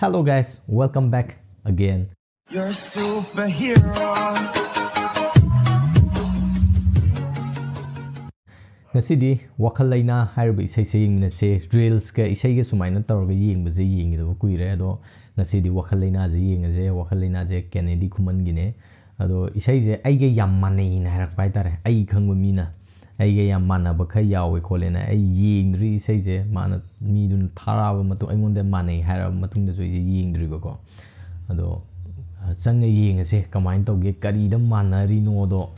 Hello guys, welcome back again. You're a superhero. Ngasidi Wakhal Leina hariba isai se yingnase reels ka isai ga sumaina tawrga yingbaje yingidaba kuire ado ngasidi Wakhal Leina je yingaje Wakhal Leina je Kenady Khuman gine ado isai je aige yam manai na harak pai tare ai khangba mina aige yam manaba kha yawe kholena ai yingdri isai je mana mi dun tharaba matu aingonde manai haraba matung da je yingdri ko ado changa yingase kamain tawge kari da manari no do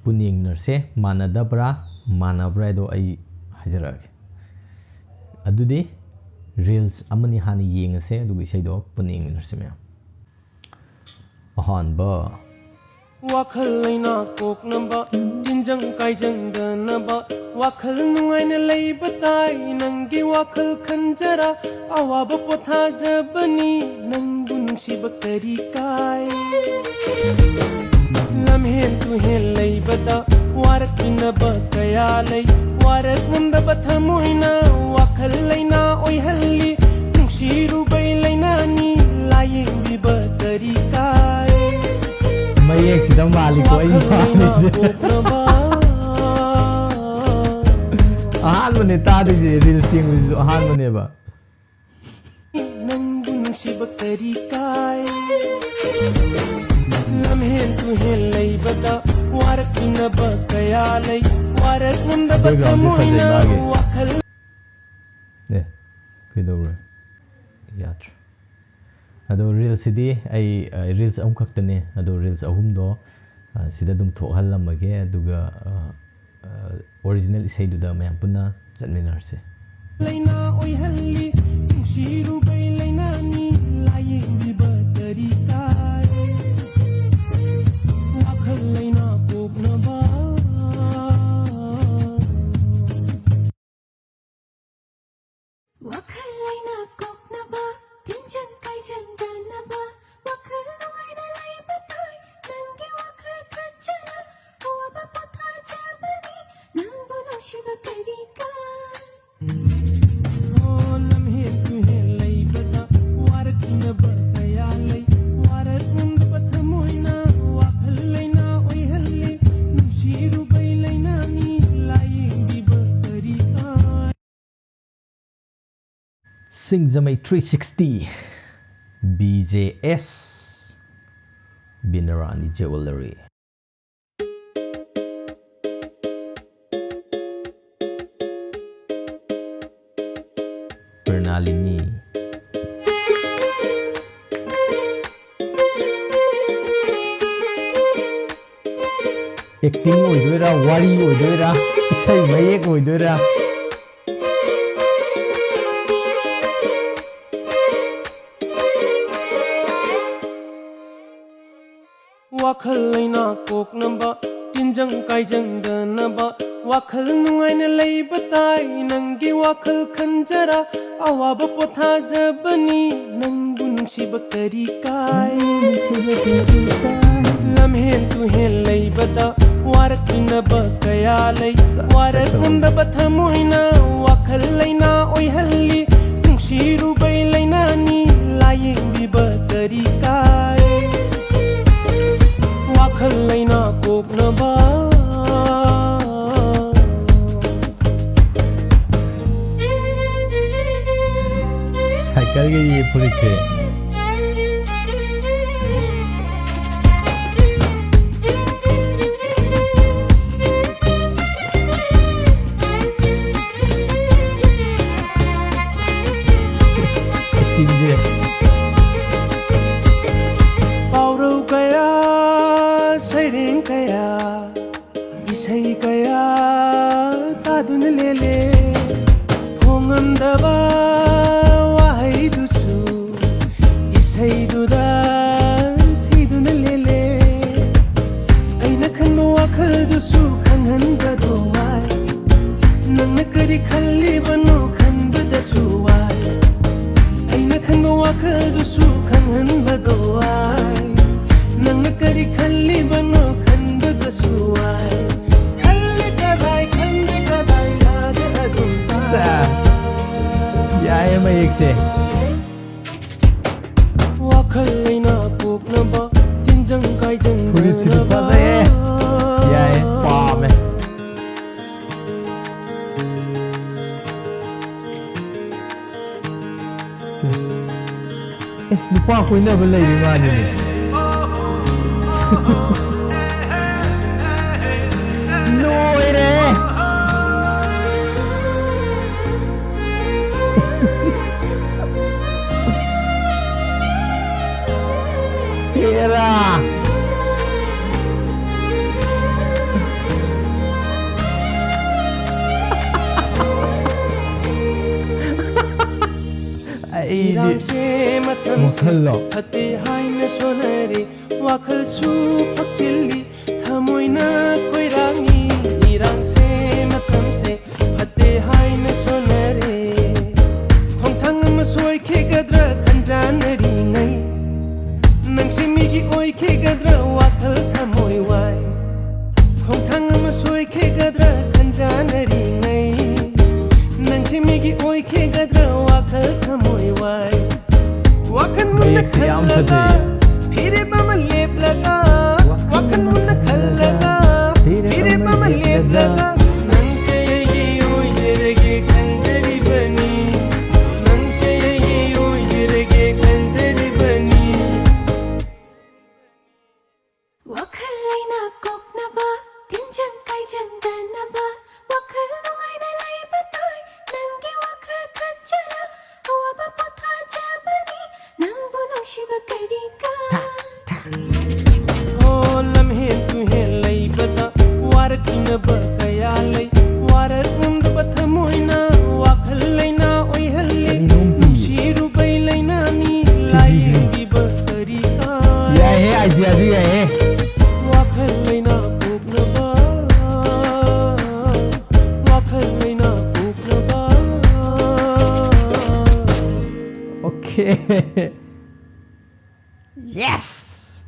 puning nerse manadabra manabra do ai hajarag adudi reels amani hani yengase adu isai do puning nerse me ahan ba Wakhal Leina kok namba tinjang kaijang danaba wakhal nungaina leiba tai nangi wakhal khanjara awaba potha jabani nangbu nungsiba kari kai lamhen tu he leibada warak binaba kaya lei warak namdaba thamoina Wakhal Leina oi halli nungsiru bai leina ni layeng biba kari kai mayek sidang mali ko ay ahan mo ne ta de reels sing ahan mo ne ba nangbu nungsiba kari kai lamhen tu he leibada warak binaba kaya lei warak namdaba thamoina wakhal ne kidore yatra ado reels sidi ai reels ahum khaktane ado reels ahum do sida dum thohallamage aduga original isai du da mayam punna chatminarse Leina oi halli nungsiru bai leina ni layeng biba kari kai Wakhal Leina kok naba Wakhal Leina kok naba tinjang kaijang danaba wakhal nungaina leiba tai nangi wakhal khanjara awaba potha jabani nangbu nungsiba kari kai lamhe tu he leibada warak binaba kaya lei warak namdaba thamoina Wakhal Leina oi halli nungsiru bai leina ni layeng biba kari kai Singzamai 360 BJS Binarani Jewelry Pernalini Acting oidoira wari oidoira isai mayek oidoira Wakhal Leina kok namba tinjang kaijang danaba wakhal nungaina leiba tai nangi wakhal khanjara awaba potha jabani nangbu nungsiba kari kai lamhen tu he leibada warak binaba kaya lei warak namdaba thamoina Wakhal Leina oi halli nungsiru bai leina ni layeng biba kari kai Wakhal Leina kok naba cycle ke ye puriche tinje paurau kaya saireng kaya isai kaya tadun lele hongamdaba wahai dusu isai duda thidun lele aina khanba wakhal dusu khanghanbado wai nangna kari khallibanu khanbadasu wai aina khanba wakhal dusu khanghanbado wai nangna kari khallibanu khanbadasu wai khalli kadai lade adum ta ya mayek se Wakhal Leina koknaba tinjang kaijang Furitsudu danaba fazaye. Yae, pame. Nupa koinaba leiri manine. Loire. Era. Irang se matam se Wakhal lo. Phate haina sonare Wakhal su phakchili Thamoina koirangi Irang se matam se Phate haina sonare Khongthang ama soi khegadra khanjanari ngai Nangsi migi oi khegadra Wakhal thamoi wai Khongthang ama soi khegadra khanjanari ngai Nangsi migi oi khegadra Wakhal thamoi wai Wakhal munna khallaga Phire bama lep laga Wakhal munna khallaga Phire bama lep laga Nangse ye oi jerege khanjari bani Nangse ye oi jerege khanjari bani Wakhal Leina koknaba tinjang kaijang danaba Wakhal nungaina laiba toy nangi wakhal kanjara awaba potha jabani nangbu nungsiba karika Oh lamhe tu he laibata warakinaba kaya lai waraknamdaba thamoina Wakhal Leina oi halle nungsiru bai leina ni laibiba karika Yae, idea ji yae. Wakhal Leina koknaba Wakhal Leina koknaba Okay. Yes.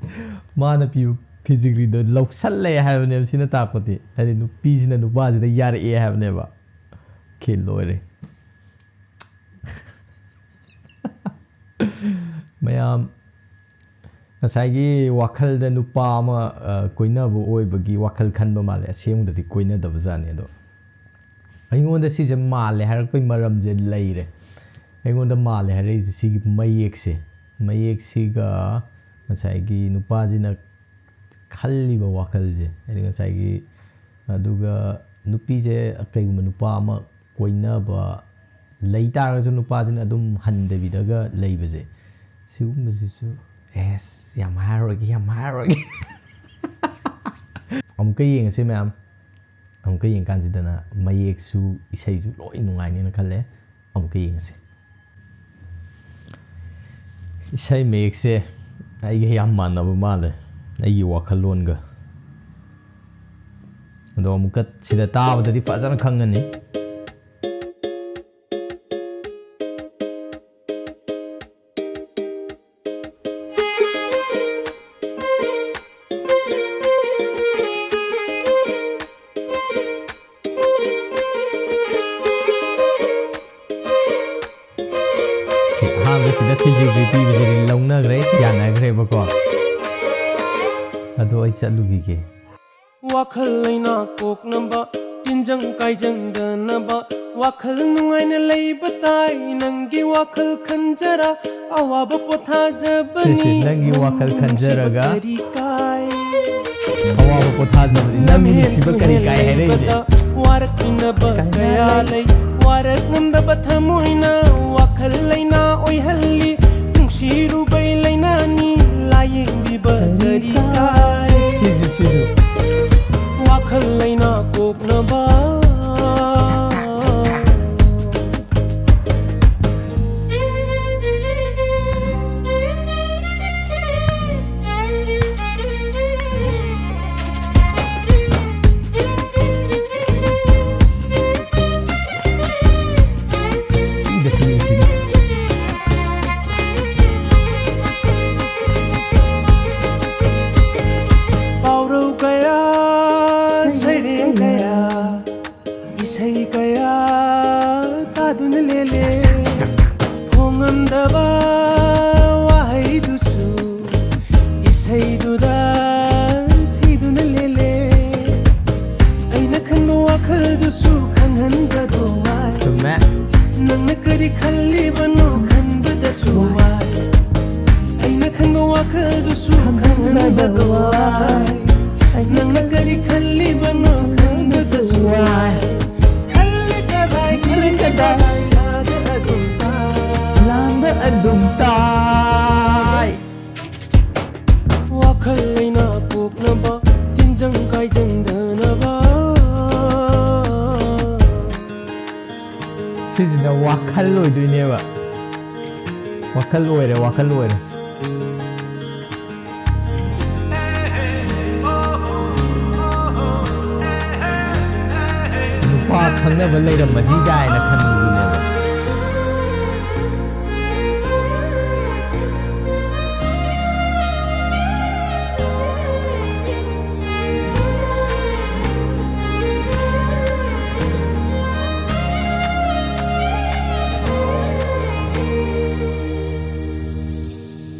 Mana piu physically do lausalle haibne sina tapoti. Hadi nupi sina nupa sina yare e haibne ba. Okay, loire. Mayam Nasagi Wakhal da nupa ama koinaba oibagi Wakhal khanba male asengdadi koinadaba jane do. Aingonda sije male harakoi maramje leire. Aingonda male harai sigi mayek siga ngasai nupa jina khalliba wakhal je ai ngasai aduga nupi je kaiguma nupa ama koinaba leitarasu nupa jina adum handabidaga leibaje sigumba jisu yes yam harogi amka yengse ma'am amka yeng kanjidana mayek su isai ju loi nungai ni khalle amka yengse isai mayek se ai yam manaba male ai wakhalonga ado amka sida tabadadi fazana khangani sida physically biji longna gre yana gre bako ado ai chalugi ke Wakhal Leina koknaba tinjang kaijang danaba Wakhal nungaina leiba tai nangi wakhal khanjara awaba potha jabani nangi wakhal khanjaraga karikai awaba potha jabani nangi siba karikai here je warakinaba kaya lai waraknamdaba thamoina Wakhal Leina oi halli nungsiru bai leina ni layengbiba karikai Wakhal Leina koknaba loiduyineba wakhal loire nupa khangnaba leiramadi gaina khanuduneba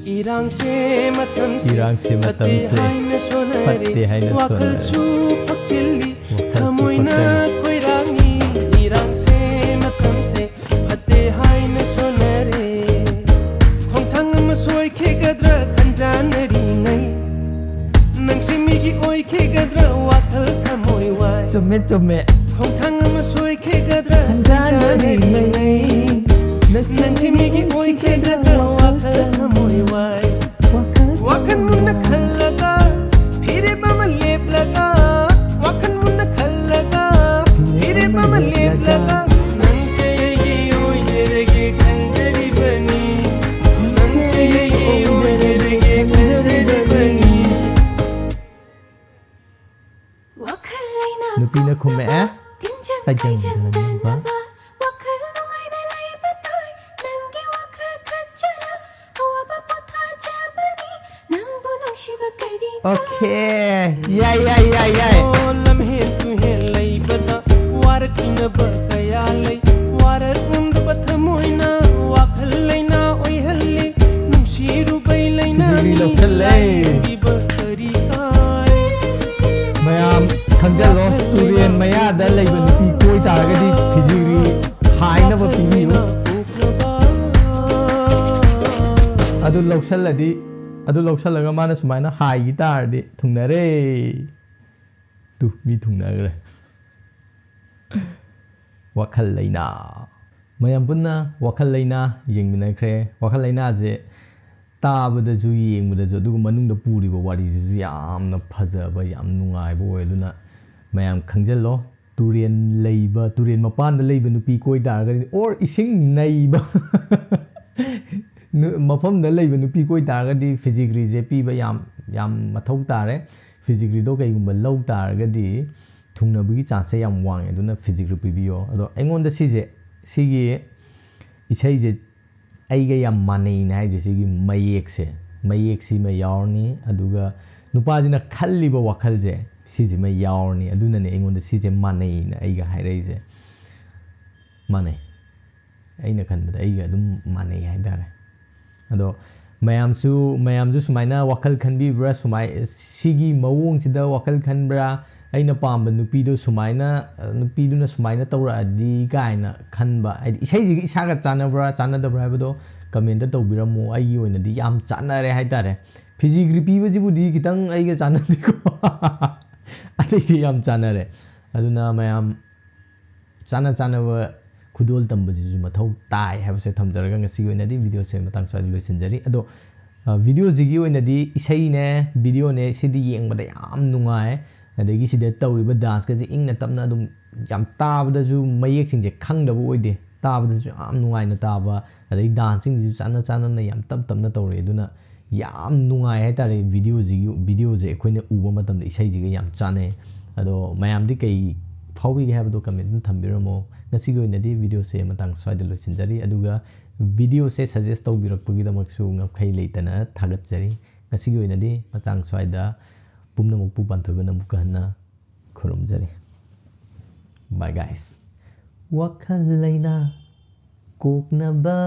Irang se matam se fatte haina sonare wakhal sonare. su phakchili Wakhal su thamoina phakchili. khoirangi irang se matam se fatte haina sonare khongthang ma soi khe gadra khanjanari ngai nangsimi gi oi khe gadra wakhal thamoi wai Chome khongthang ma soi khe gadra Khanjanari ngai. nangsimi gi oi khe gadra wakhal thamoi wai Wakan munna khallaga phire bama lep laga wakan munna khallaga phire bama lep laga nan se ye oi derege khanjari bani nan se ye oi derege khanjari bani Wakhal Leina Nupina khume tinjang tajang danaba danaba. Wakhal nungaina laibatoy Nangi wakhal kachara Awaba potha jabani Nangbu nungshiba kari Okay yay o lam he tu he lai bada warakina ba kaya lai warakund bathamoina wakhal leina oi halli nungshiru bai leina Phijigri ni lausalai. bi ba kari kai mayam khangjalo turian mayada leiba nupi koi taragadi phijigri hainaba pibiyu adu lausallaga mana sumaina hai gi tardi thungnare tu mi thungnagre wakhal leina mayam punna wakhal leina yengminakre wakhal leina je tabadaju yengmudaju adugu manungda puriba wariju yamna phajaba yam nungaiba oiduna mayam khangjallo turen mapanda leiba nupi koi taragadi or ising naiba mafamda leiba nupi koi taragadi physically je piba yam mathau tare physically do kaigumba lau taragadi thungnabagi chance yam wange aduna physically pibiyo ado aingonda sigi isai je aiga yam manei na haije sigi mayek si ma yaurni aduga nupajina khalliba wakhal je siji ma yaurni aduna ne aingonda sije manei na aiga hairaise manei aina khanbada aiga adum manei haidare ado mayamsu sumaina wakhal khanbibra sumai sigi mawong sida wakhal khanbra aina pamba nupido nupiduna sumaina tawraadi kaina khanba aidi isaiji isaga chanadabra habado comment da tawbiramo aigi oinadi yam chanare haidare physically pibajibudi kitang aiga chanadiko adai yam chanare aduna mayam chanaba khudol tambajiju mathau tai habse thamjaraga ngasi oinadi video se matang sa loisinjari ado video jigi oinadi isai ne video ne sidi yengbada yam nungai adagi sida tawriba dance ka ingna tapna adum yam tabadaju mayek singje khangdaba oide tabadaju yam nungai na taba adai dancing ju chana na yam tapna tawre aduna yam nungai hai tare video je khoine uba matam isai jiga yam chane ado mayam di kai phawi habado comment thambiramo ngasi goinadi video se matang swaida losinjari aduga video se suggest tawbirakpagi damaksu ngapkhai leitana thagatjari ngasi goinadi matang swaida pumna mukpu panthoibana mukahna khurumjari bye guys wakhal leina koknaba